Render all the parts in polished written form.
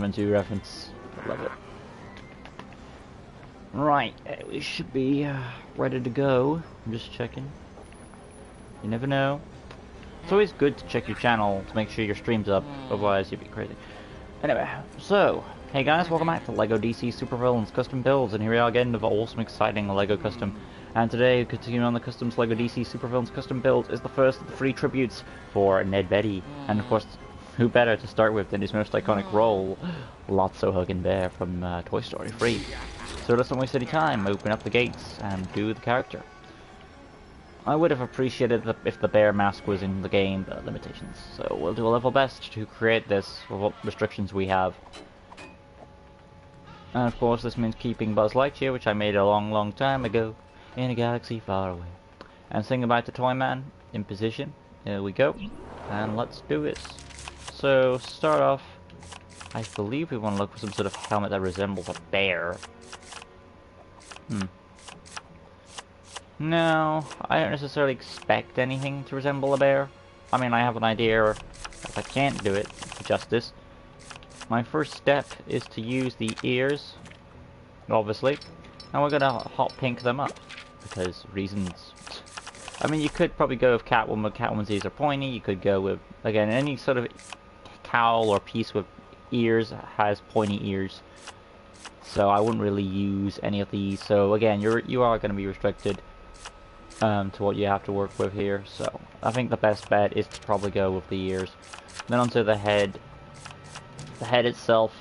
into reference. I love it. Right, we should be ready to go. I'm just checking. You never know. It's always good to check your channel to make sure your stream's up, otherwise you'd be crazy. Anyway, so, hey guys, welcome back to LEGO DC Supervillains Custom Builds, and here we are again with an awesome, exciting LEGO Custom. And today, continuing on the Customs LEGO DC Supervillains Custom Build, is the first of the 3 tributes for Ned Betty. And of course, who better to start with than his most iconic role, Lotso Hugging Bear from Toy Story 3. So let's not waste any time, open up the gates and do the character. I would have appreciated if the bear mask was in the game, but limitations. So we'll do a level best to create this with what restrictions we have. And of course this means keeping Buzz Lightyear, which I made a long time ago, in a galaxy far away. And saying goodbye to Toyman in position. Here we go. And let's do this. So start off, I believe we want to look for some sort of helmet that resembles a bear. No, I don't necessarily expect anything to resemble a bear. I mean, I have an idea if I can't do it justice. My first step is to use the ears, obviously, and we're gonna hot pink them up, because reasons. I mean, you could probably go with Catwoman, but Catwoman's ears are pointy. You could go with, again, any sort of cowl or piece with ears has pointy ears. So I wouldn't really use any of these. So again, you are going to be restricted to what you have to work with here. So I think the best bet is to probably go with the ears. Then onto the head. The head itself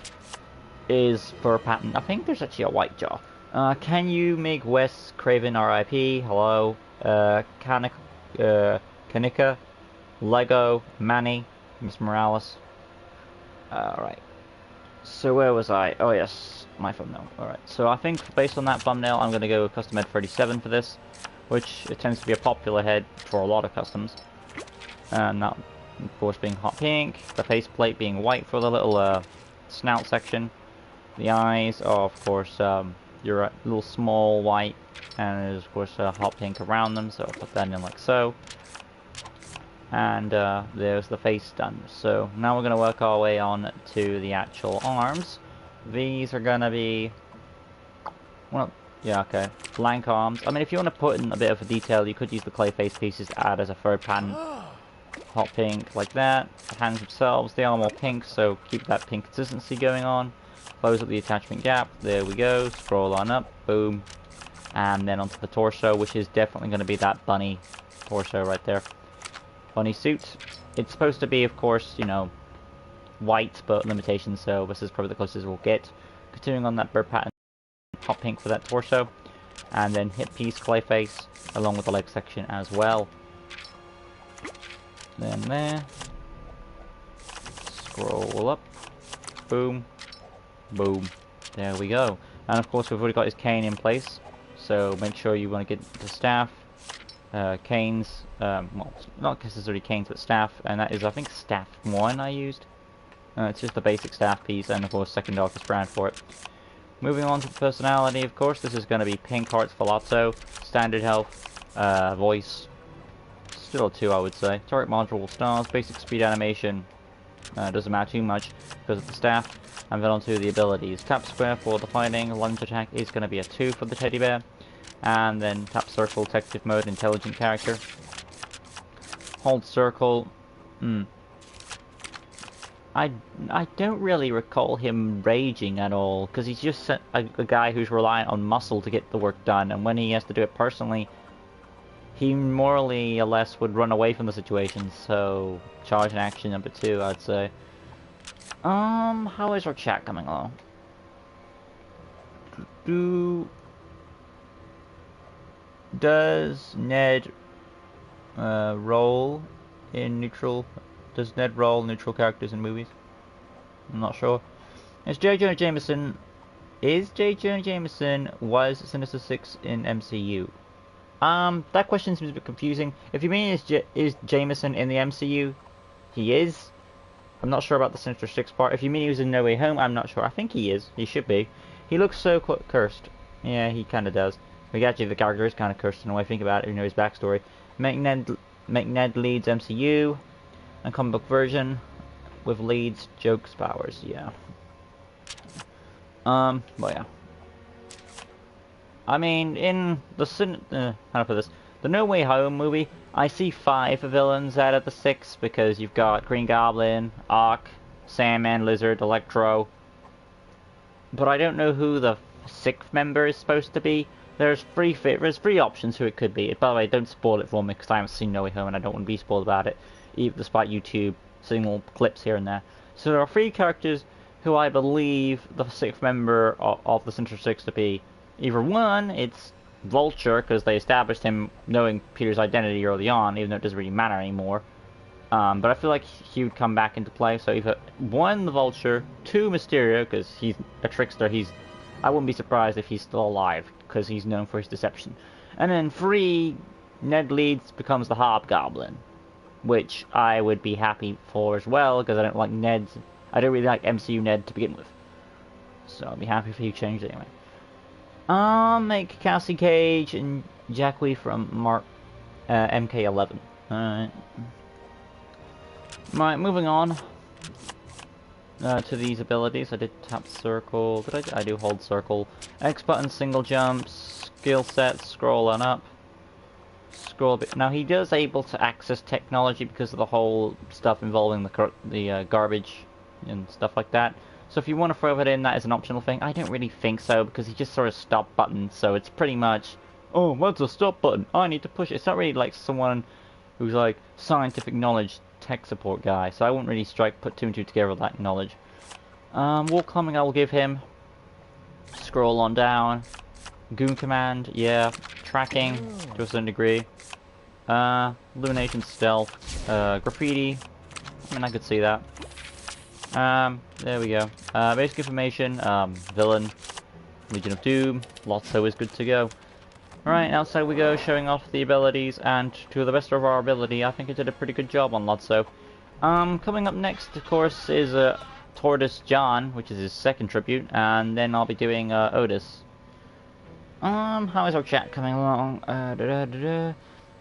is for a pattern. I think there's actually a white jaw. Can you make Wes Craven RIP? Hello. Kanika, Lego, Manny, Miss Morales. Alright. So where was I? Oh yes, my thumbnail. Alright, so I think based on that thumbnail I'm going to go with Custom Head 37 for this, which it tends to be a popular head for a lot of customs. And that, of course, being hot pink, the faceplate being white for the little snout section. The eyes are, of course, your little small white, and there's, of course, hot pink around them, so I'll put that in like so. And there's the face done. So now we're going to work our way on to the actual arms. These are going to be, well, yeah, okay, blank arms. I mean, if you want to put in a bit of a detail, you could use the clay face pieces to add as a third pattern. Hot pink like that. The hands themselves, they are more pink, so keep that pink consistency going on. Close up the attachment gap. There we go. Scroll on up. Boom. And then onto the torso, which is definitely going to be that bunny torso right there. Bunny suit. It's supposed to be, of course, you know, white, but limitations, so this is probably the closest we'll get. Continuing on that bird pattern, hot pink for that torso, and then hip piece clay face, along with the leg section as well. Then there. Scroll up. Boom. Boom. There we go. And of course we've already got his cane in place, so make sure you want to get the staff. Canes, well, not necessarily canes, but staff, and that is, I think, staff 1 I used. It's just the basic staff piece, and of course, second darkest brown for it. Moving on to the personality, of course, this is going to be pink hearts for Lotso, standard health, voice, still a 2 I would say. Target module stars, basic speed animation, doesn't matter too much because of the staff. And then onto the abilities. Tap square for the fighting, lunge attack is going to be a 2 for the teddy bear. And then tap circle, detective mode, intelligent character. Hold circle. I don't really recall him raging at all, because he's just a guy who's reliant on muscle to get the work done, and when he has to do it personally, he more or less would run away from the situation, so charge in action number 2, I'd say. How is our chat coming along? Does Ned roll in neutral? Does Ned roll neutral characters in movies? I'm not sure. Is J. Jonah Jameson? Was Sinister Six in MCU? That question seems a bit confusing. If you mean is Jameson in the MCU, he is. I'm not sure about the Sinister Six part. If you mean he was in No Way Home, I'm not sure. I think he is. He should be. He looks so cursed. Yeah, he kind of does. Like, actually, the character is kind of cursed in a way. Think about it, you know his backstory. Make Ned leads MCU, and comic book version with leads Jokes Powers. Yeah. Well, yeah. I mean, in the how to put this, the No Way Home movie, I see 5 villains out of the 6 because you've got Green Goblin, Ock, Sandman, Lizard, Electro, but I don't know who the 6th member is supposed to be. There's 3 options who it could be. By the way, don't spoil it for me because I haven't seen No Way Home and I don't want to be spoiled about it, even despite YouTube seeing little clips here and there. So there are 3 characters who I believe the 6th member of the Sinister Six to be. Either one, it's Vulture, because they established him knowing Peter's identity early on, even though it doesn't really matter anymore. But I feel like he would come back into play, so either 1, the Vulture, 2, Mysterio, because he's a trickster, I wouldn't be surprised if he's still alive, because he's known for his deception. And then 3, Ned Leeds becomes the Hobgoblin, which I would be happy for as well, because I don't really like MCU Ned to begin with. So I'd be happy if he changed it anyway. Make Cassie Cage and Jackie from MK11. Alright. Right, moving on to these abilities. I did tap circle. I do hold circle. X button, single jumps, skill set, scroll on up. Scroll a bit. Now he does able to access technology because of the whole stuff involving the garbage and stuff like that. So if you want to throw it in, that is an optional thing. I don't really think so, because he just sort of stop button, so it's pretty much, oh, what's a stop button? I need to push it. It's not really like someone who's like scientific knowledge tech support guy, so I wouldn't really put 2 and 2 together with that knowledge. Wall climbing I will give him. Scroll on down. Goon command, yeah. Tracking, to a certain degree. Illumination, stealth. Graffiti, I mean, I could see that. There we go. Basic information, villain, Legion of Doom, Lotso is good to go. Right, outside we go, showing off the abilities, and to the best of our ability, I think I did a pretty good job on Lotso. Coming up next, of course, is, Tortoise John, which is his 2nd tribute, and then I'll be doing, Otis. How is our chat coming along?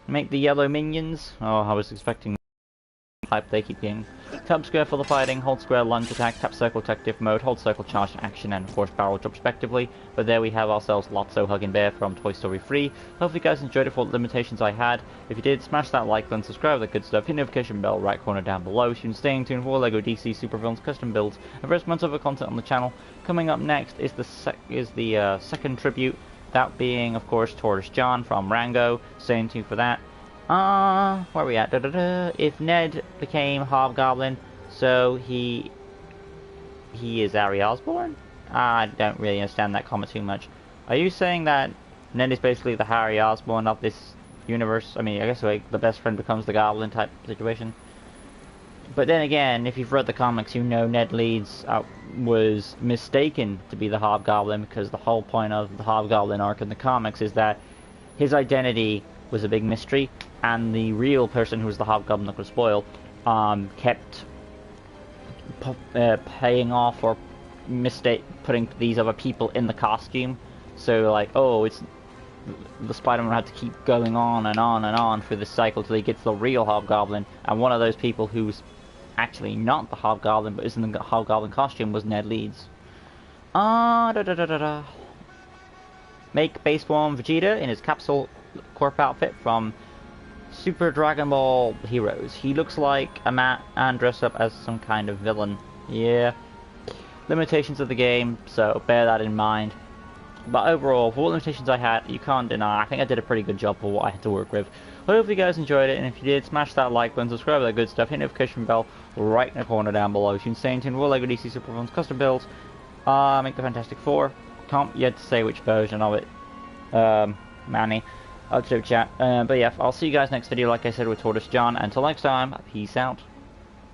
Make the yellow minions. Oh, I was expecting type they keep getting. Tap square for the fighting, hold square lunge attack, tap circle detective mode, hold circle charge action, and of course barrel jump respectively. But there we have ourselves Lotso Hugging Bear from Toy Story 3. Hopefully you guys enjoyed it for the limitations I had. If you did, smash that like button, subscribe, that good stuff, hit the notification bell right corner down below so you can stay in tune for LEGO DC Supervillains custom builds and various months of other content on the channel. Coming up next is the 2nd tribute, that being of course Tortoise John from Rango. Stay in tune for that. Where are we at? If Ned became Hobgoblin, so he is Harry Osborn? I don't really understand that comment too much. Are you saying that Ned is basically the Harry Osborn of this universe? I mean, I guess like the best friend becomes the Goblin type situation. But then again, if you've read the comics, you know Ned Leeds was mistaken to be the Hobgoblin, because the whole point of the Hobgoblin arc in the comics is that his identity was a big mystery, and the real person who was the Hobgoblin that was spoiled kept paying off or putting these other people in the costume. So like, oh, it's the Spider-Man had to keep going on and on and on through the cycle till he gets the real Hobgoblin, and one of those people who's actually not the Hobgoblin but is in the Hobgoblin costume was Ned Leeds. Make base form Vegeta in his capsule corp outfit from Super Dragon Ball Heroes. He looks like a man and dressed up as some kind of villain. Yeah. Limitations of the game, so bear that in mind. But overall, for what limitations I had, you can't deny, I think I did a pretty good job for what I had to work with. Hopefully you guys enjoyed it, and if you did, smash that like button, subscribe to that good stuff, hit the notification bell right in the corner down below. You can stay in tune with LEGO DC Supervillains custom builds. Make the Fantastic Four. Can't yet say which version of it. Manny. I'll do chat. But yeah, I'll see you guys next video, like I said, with Tortoise John. Until next time, peace out.